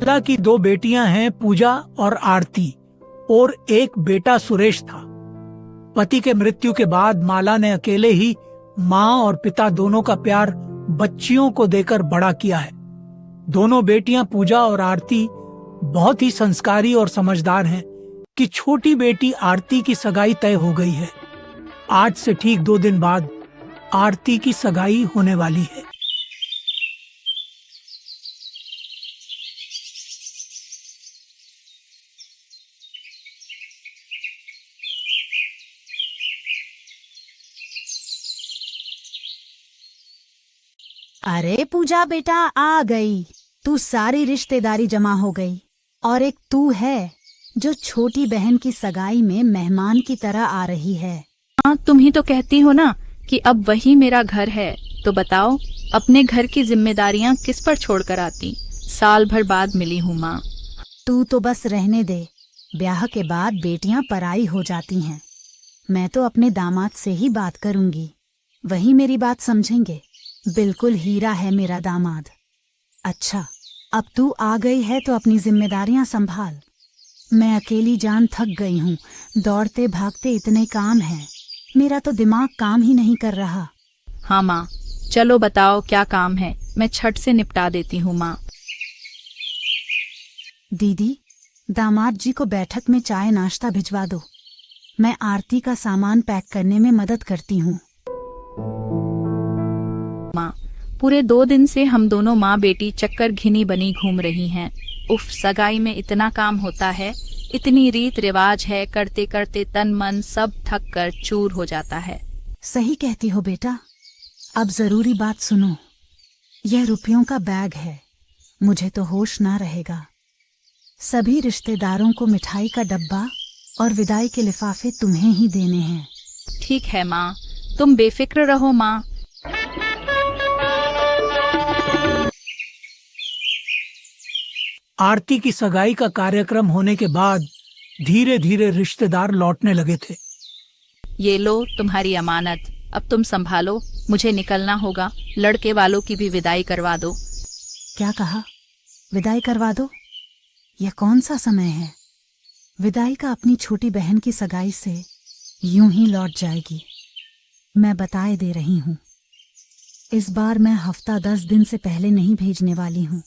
माला की दो बेटियां हैं, पूजा और आरती, और एक बेटा सुरेश था। पति के मृत्यु के बाद माला ने अकेले ही माँ और पिता दोनों का प्यार बच्चियों को देकर बड़ा किया है। दोनों बेटियां पूजा और आरती बहुत ही संस्कारी और समझदार हैं कि छोटी बेटी आरती की सगाई तय हो गई है। आज से ठीक 2 दिन बाद आरती की सगाई होने वाली है। अरे पूजा बेटा, आ गई तू। सारी रिश्तेदारी जमा हो गई और एक तू है जो छोटी बहन की सगाई में मेहमान की तरह आ रही है। हाँ, तुम ही तो कहती हो ना कि अब वही मेरा घर है। तो बताओ, अपने घर की जिम्मेदारियां किस पर छोड़कर आती? साल भर बाद मिली हूँ माँ। तू तो बस रहने दे। ब्याह के बाद बेटियां पराई हो जाती हैं। मैं तो अपने दामाद से ही बात करूंगी, वही मेरी बात समझेंगे। बिल्कुल हीरा है मेरा दामाद। अच्छा, अब तू आ गई है तो अपनी जिम्मेदारियां संभाल। मैं अकेली जान थक गई हूँ। दौड़ते भागते इतने काम हैं, मेरा तो दिमाग काम ही नहीं कर रहा। हाँ माँ, चलो बताओ क्या काम है, मैं छट से निपटा देती हूँ माँ। दीदी, दामाद जी को बैठक में चाय नाश्ता भिजवा दो। मैं आरती का सामान पैक करने में मदद करती हूँ। माँ, पूरे 2 दिन से हम दोनों माँ बेटी चक्कर घिनी बनी घूम रही हैं। उफ, सगाई में इतना काम होता है, इतनी रीत रिवाज है, करते करते तन मन सब थक कर चूर हो जाता है। सही कहती हो बेटा। अब जरूरी बात सुनो। यह रुपयों का बैग है, मुझे तो होश ना रहेगा। सभी रिश्तेदारों को मिठाई का डब्बा और विदाई के लिफाफे तुम्हें ही देने हैं। ठीक है माँ, तुम बेफिक्र रहो माँ। आरती की सगाई का कार्यक्रम होने के बाद धीरे धीरे रिश्तेदार लौटने लगे थे। ये लो तुम्हारी अमानत, अब तुम संभालो, मुझे निकलना होगा। लड़के वालों की भी विदाई करवा दो। क्या कहा? विदाई करवा दो? यह कौन सा समय है? विदाई का अपनी छोटी बहन की सगाई से यूं ही लौट जाएगी। मैं बताए दे रही हूँ, इस बार मैं हफ्ता 10 दिन से पहले नहीं भेजने वाली हूँ।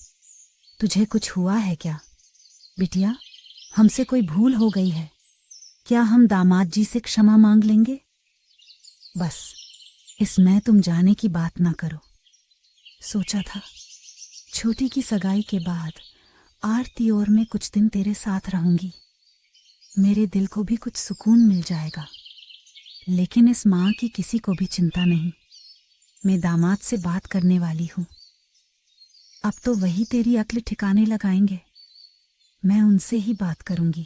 तुझे कुछ हुआ है क्या बिटिया? हमसे कोई भूल हो गई है क्या? हम दामाद जी से क्षमा मांग लेंगे। बस इसमें तुम जाने की बात ना करो। सोचा था छोटी की सगाई के बाद आरती और मैं कुछ दिन तेरे साथ रहूंगी, मेरे दिल को भी कुछ सुकून मिल जाएगा। लेकिन इस माँ की किसी को भी चिंता नहीं। मैं दामाद से बात करने वाली हूँ। अब तो वही तेरी अक्ल ठिकाने लगाएंगे। मैं उनसे ही बात करूंगी।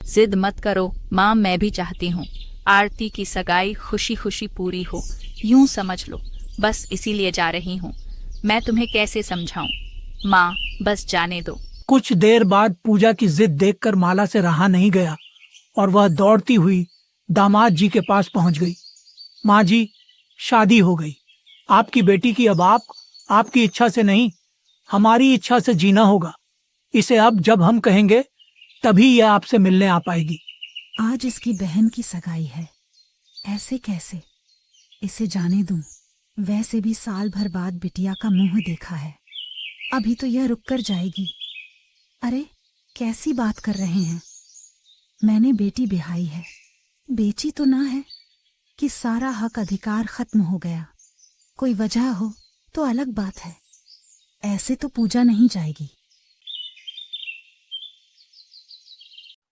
जिद मत करो माँ, मैं भी चाहती हूँ आरती की सगाई खुशी खुशी पूरी हो, यूं समझ लो। बस इसीलिए जा रही हूँ। मैं तुम्हें कैसे समझाऊं माँ, बस जाने दो। कुछ देर बाद पूजा की जिद देखकर माला से रहा नहीं गया और वह दौड़ती हुई दामाद जी के पास पहुंच गई। माँ जी, शादी हो गई। आपकी बेटी की अब आपकी इच्छा से नहीं, हमारी इच्छा से जीना होगा। इसे अब जब हम कहेंगे तभी यह आपसे मिलने आ पाएगी। आज इसकी बहन की सगाई है, ऐसे कैसे? इसे जाने दूं। वैसे भी साल भर बाद बिटिया का मुंह देखा है, अभी तो यह रुक कर जाएगी। अरे कैसी बात कर रहे हैं? मैंने बेटी बिहाई है, बेची तो ना है कि सारा हक अधिकार खत्म हो गया। कोई वजह हो तो अलग बात है, ऐसे तो पूजा नहीं जाएगी।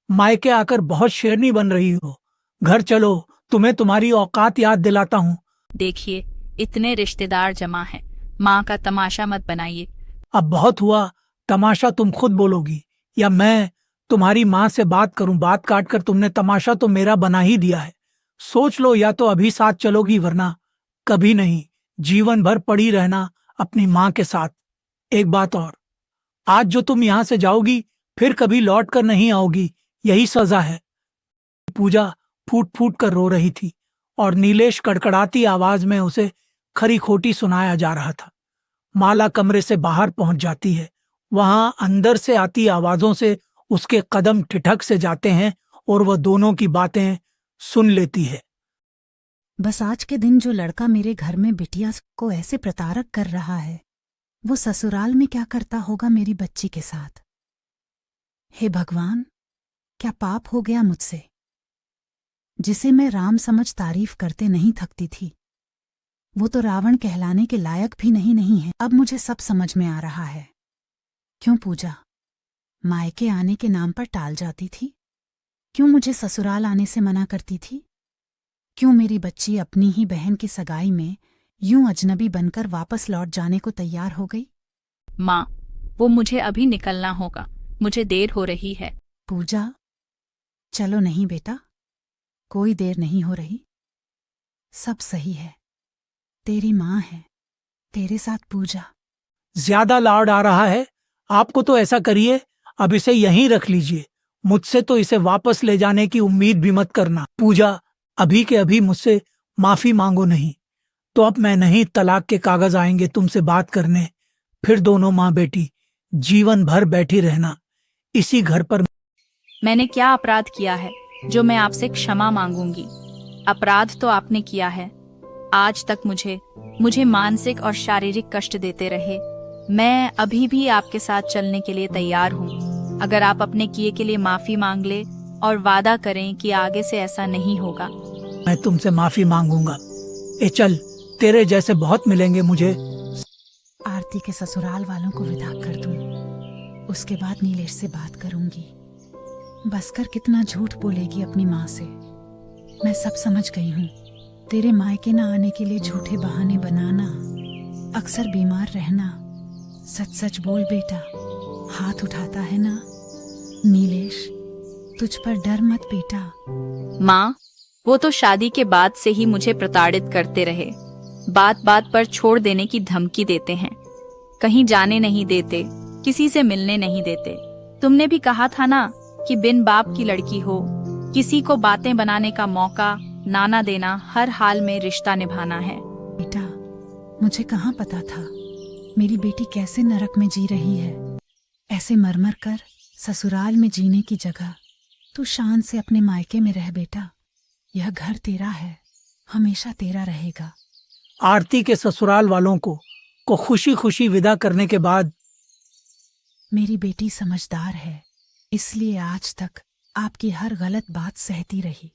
मायके आकर बहुत शेरनी बन रही हो। घर चलो, तुम्हें तुम्हारी औकात याद दिलाता हूँ। देखिए, इतने रिश्तेदार जमा हैं, माँ का तमाशा मत बनाइए। अब बहुत हुआ, तमाशा तुम खुद बोलोगी या मैं तुम्हारी माँ से बात करूं? बात काट कर तुमने तमाशा तो मेरा बना ही दिया है। सोच लो, या तो अभी साथ चलोगी, वरना कभी नहीं। जीवन भर पड़ी रहना अपनी माँ के साथ। एक बात और, आज जो तुम यहाँ से जाओगी फिर कभी लौट कर नहीं आओगी, यही सजा है। पूजा फूट फूट कर रो रही थी और नीलेश कड़कड़ाती आवाज में उसे खरी खोटी सुनाया जा रहा था। माला कमरे से बाहर पहुंच जाती है वहां अंदर से आती आवाजों से उसके कदम ठिठक से जाते हैं और वह दोनों की बातें सुन लेती है। बस आज के दिन जो लड़का मेरे घर में बिटिया को ऐसे प्रताड़क कर रहा है, वो ससुराल में क्या करता होगा मेरी बच्ची के साथ। हे भगवान, क्या पाप हो गया मुझसे। जिसे मैं राम समझ तारीफ करते नहीं थकती थी, वो तो रावण कहलाने के लायक भी नहीं है। अब मुझे सब समझ में आ रहा है। क्यों पूजा मायके आने के नाम पर टाल जाती थी? क्यों मुझे ससुराल आने से मना करती थी? क्यों मेरी बच्ची अपनी ही बहन की सगाई में यूं अजनबी बनकर वापस लौट जाने को तैयार हो गई? माँ, वो मुझे अभी निकलना होगा, मुझे देर हो रही है। पूजा, चलो नहीं बेटा, कोई देर नहीं हो रही। सब सही है, तेरी माँ है तेरे साथ। पूजा, ज्यादा लाड आ रहा है आपको तो ऐसा करिए, अब इसे यहीं रख लीजिए। मुझसे तो इसे वापस ले जाने की उम्मीद भी मत करना। पूजा, अभी के अभी मुझसे माफी मांगो नहीं तो अब मैं नहीं, तलाक के कागज आएंगे तुमसे बात करने। फिर दोनों माँ बेटी जीवन भर बैठी रहना इसी घर पर। मैंने क्या अपराध किया है जो मैं आपसे क्षमा मांगूंगी? अपराध तो आपने किया है। आज तक मुझे मानसिक और शारीरिक कष्ट देते रहे। मैं अभी भी आपके साथ चलने के लिए तैयार हूँ, अगर आप अपने किए के लिए माफी मांग ले और वादा करें कि आगे से ऐसा नहीं होगा। मैं तुमसे माफी मांगूंगा। ए चल, तेरे जैसे बहुत मिलेंगे मुझे। आरती के ससुराल वालों को विदा कर दूं, उसके बाद नीलेश से बात करूंगी। बसकर कितना झूठ बोलेगी अपनी माँ से। मैं सब समझ गई हूँ। तेरे मायके न आने के लिए झूठे बहाने बनाना, अक्सर बीमार रहना। सच सच बोल बेटा, हाथ उठाता है ना? नीलेश, तुझ पर डर मत बेटा। माँ, वो तो शादी के बाद से ही मुझे प्रताड़ित करते रहे। बात बात पर छोड़ देने की धमकी देते हैं, कहीं जाने नहीं देते, किसी से मिलने नहीं देते। तुमने भी कहा था ना कि बिन बाप की लड़की हो, किसी को बातें बनाने का मौका ना देना, हर हाल में रिश्ता निभाना है। बेटा, मुझे कहाँ पता था मेरी बेटी कैसे नरक में जी रही है। ऐसे मरमर कर ससुराल में जीने की जगह तू शान से अपने मायके में रह बेटा। यह घर तेरा है, हमेशा तेरा रहेगा। आरती के ससुराल वालों को खुशी खुशी विदा करने के बाद, मेरी बेटी समझदार है, इसलिए आज तक आपकी हर गलत बात सहती रही।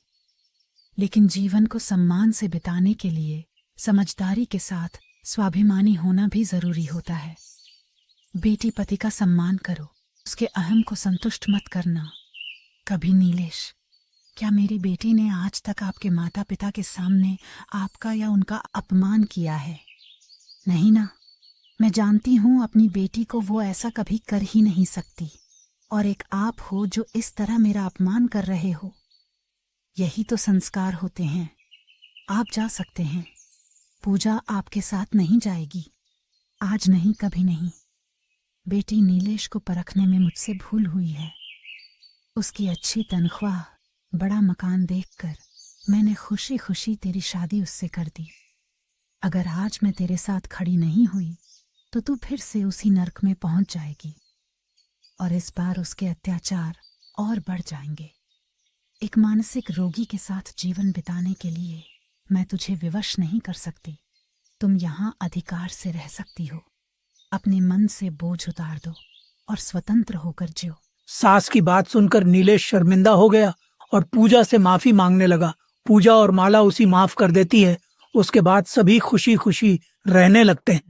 लेकिन जीवन को सम्मान से बिताने के लिए समझदारी के साथ स्वाभिमानी होना भी जरूरी होता है। बेटी पति का सम्मान करो, उसके अहम को संतुष्ट मत करना कभी। नीलेश, क्या मेरी बेटी ने आज तक आपके माता पिता के सामने आपका या उनका अपमान किया है? नहीं ना। मैं जानती हूँ अपनी बेटी को वो ऐसा कभी कर ही नहीं सकती। और एक आप हो जो इस तरह मेरा अपमान कर रहे हो। यही तो संस्कार होते हैं। आप जा सकते हैं। पूजा आपके साथ नहीं जाएगी, आज नहीं, कभी नहीं। बेटी नीलेश को परखने में मुझसे भूल हुई है। उसकी अच्छी तनख्वाह, बड़ा मकान देखकर मैंने खुशी खुशी तेरी शादी उससे कर दी। अगर आज मैं तेरे साथ खड़ी नहीं हुई तो तू फिर से उसी नर्क में पहुंच जाएगी और इस बार उसके अत्याचार और बढ़ जाएंगे। एक मानसिक रोगी के साथ जीवन बिताने के लिए मैं तुझे विवश नहीं कर सकती। तुम यहाँ अधिकार से रह सकती हो। अपने मन से बोझ उतार दो और स्वतंत्र होकर जियो। सास की बात सुनकर नीलेश शर्मिंदा हो गया और पूजा से माफी मांगने लगा। पूजा और माला उसी माफ कर देती है। उसके बाद सभी खुशी खुशी रहने लगते हैं।